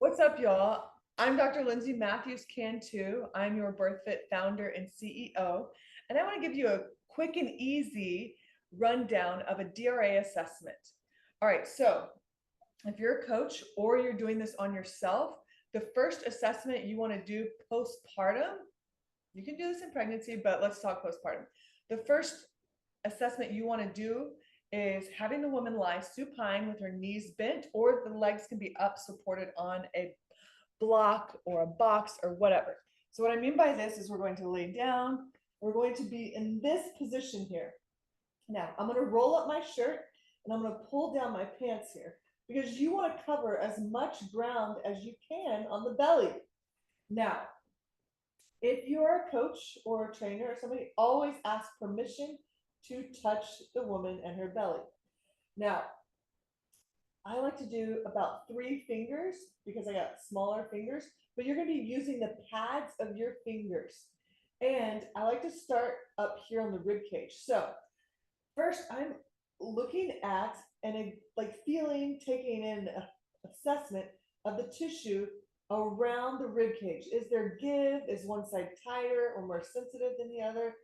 What's up, y'all? I'm Dr. Lindsay Matthews Cantu. I'm your BIRTHFIT founder and CEO, and I want to give you a quick and easy rundown of a DRA assessment. All right, so if you're a coach or you're doing this on yourself, the first assessment you want to do postpartum, you can do this in pregnancy, but let's talk postpartum. The first assessment you want to do is having the woman lie supine with her knees bent, or the legs can be up supported on a block or a box or whatever. So what I mean by this is we're going to lay down. We're going to be in this position here. Now I'm going to roll up my shirt and I'm going to pull down my pants here because you want to cover as much ground as you can on the belly. Now, if you're a coach or a trainer or somebody, always ask permission to touch the woman and her belly. Now, I like to do about 3 fingers because I got smaller fingers, but you're going to be using the pads of your fingers. And I like to start up here on the rib cage. So first I'm looking at and like feeling, taking in an assessment of the tissue around the rib cage. Is there give? Is one side tighter or more sensitive than the other?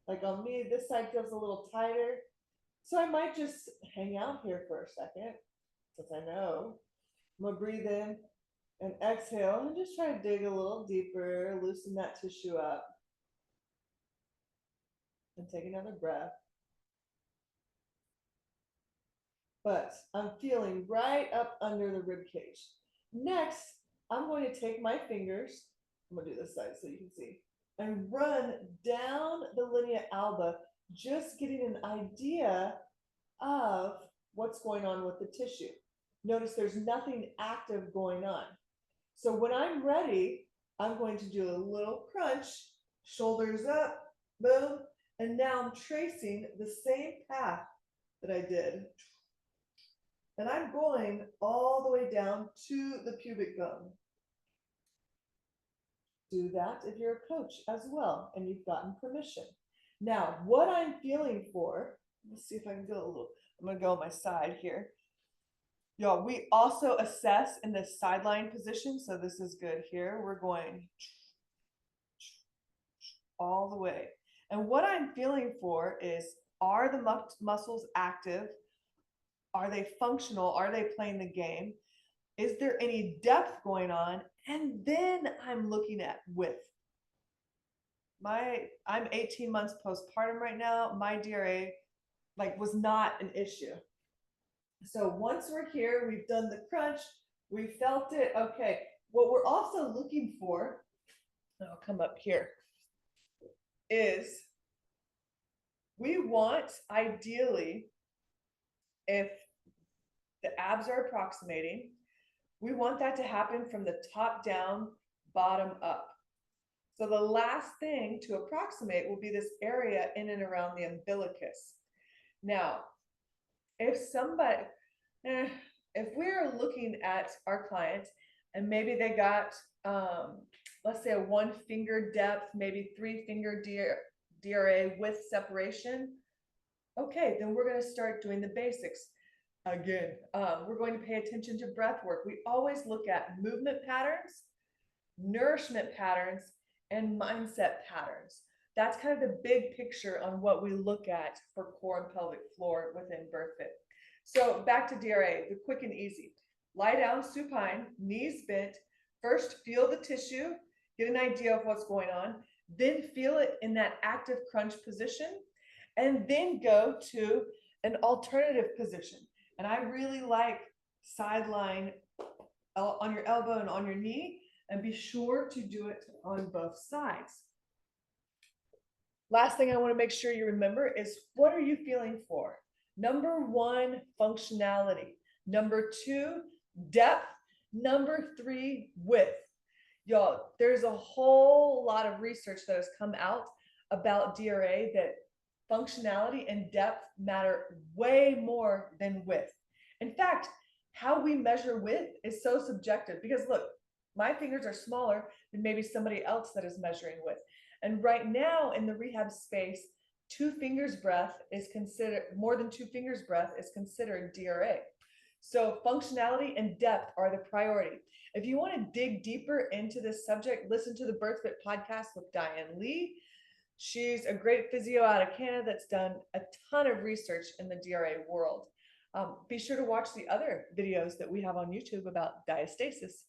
Like on me, this side feels a little tighter. So I might just hang out here for a second, since I know. I'm gonna breathe in and exhale and just try to dig a little deeper, loosen that tissue up. And take another breath. But I'm feeling right up under the rib cage. Next, I'm going to take my fingers, I'm gonna do this side so you can see, and run down the linea alba, just getting an idea of what's going on with the tissue. Notice there's nothing active going on. So when I'm ready, I'm going to do a little crunch, shoulders up, boom, and now I'm tracing the same path that I did. And I'm going all the way down to the pubic bone. Do that if you're a coach as well and you've gotten permission. Now, what I'm feeling for, let's see if I can go a little, I'm gonna go on my side here. Y'all, we also assess in the sideline position, so this is good here. We're going all the way. And what I'm feeling for is, are the muscles active? Are they functional? Are they playing the game? Is there any depth going on? And then I'm looking at width. I'm 18 months postpartum right now. My DRA was not an issue. So once we're here, we've done the crunch, we felt it. Okay, what we're also looking for, I'll come up here, is we want, ideally, if the abs are approximating, we want that to happen from the top down, bottom up. So the last thing to approximate will be this area in and around the umbilicus. Now, if we're looking at our client and maybe they got, let's say a 1 finger depth, maybe 3 finger DRA with separation, okay, then we're going to start doing the basics. Again, we're going to pay attention to breath work. We always look at movement patterns, nourishment patterns, and mindset patterns. That's kind of the big picture on what we look at for core and pelvic floor within BIRTHFIT. So back to DRA, the quick and easy. Lie down supine, knees bent. First, feel the tissue, get an idea of what's going on, then feel it in that active crunch position, and then go to an alternative position. And I really like sideline on your elbow and on your knee, and be sure to do it on both sides. Last thing I want to make sure you remember is, what are you feeling for? Number 1, functionality. Number 2, depth. Number 3, width. Y'all, there's a whole lot of research that has come out about DRA that functionality and depth matter way more than width. In fact, how we measure width is so subjective because look, my fingers are smaller than maybe somebody else that is measuring width. And right now in the rehab space, 2 fingers breath is considered, more than 2 fingers breath is considered DRA. So functionality and depth are the priority. If you want to dig deeper into this subject, listen to the BirthFit podcast with Diane Lee. She's a great physio out of Canada that's done a ton of research in the DRA world. Be sure to watch the other videos that we have on YouTube about diastasis.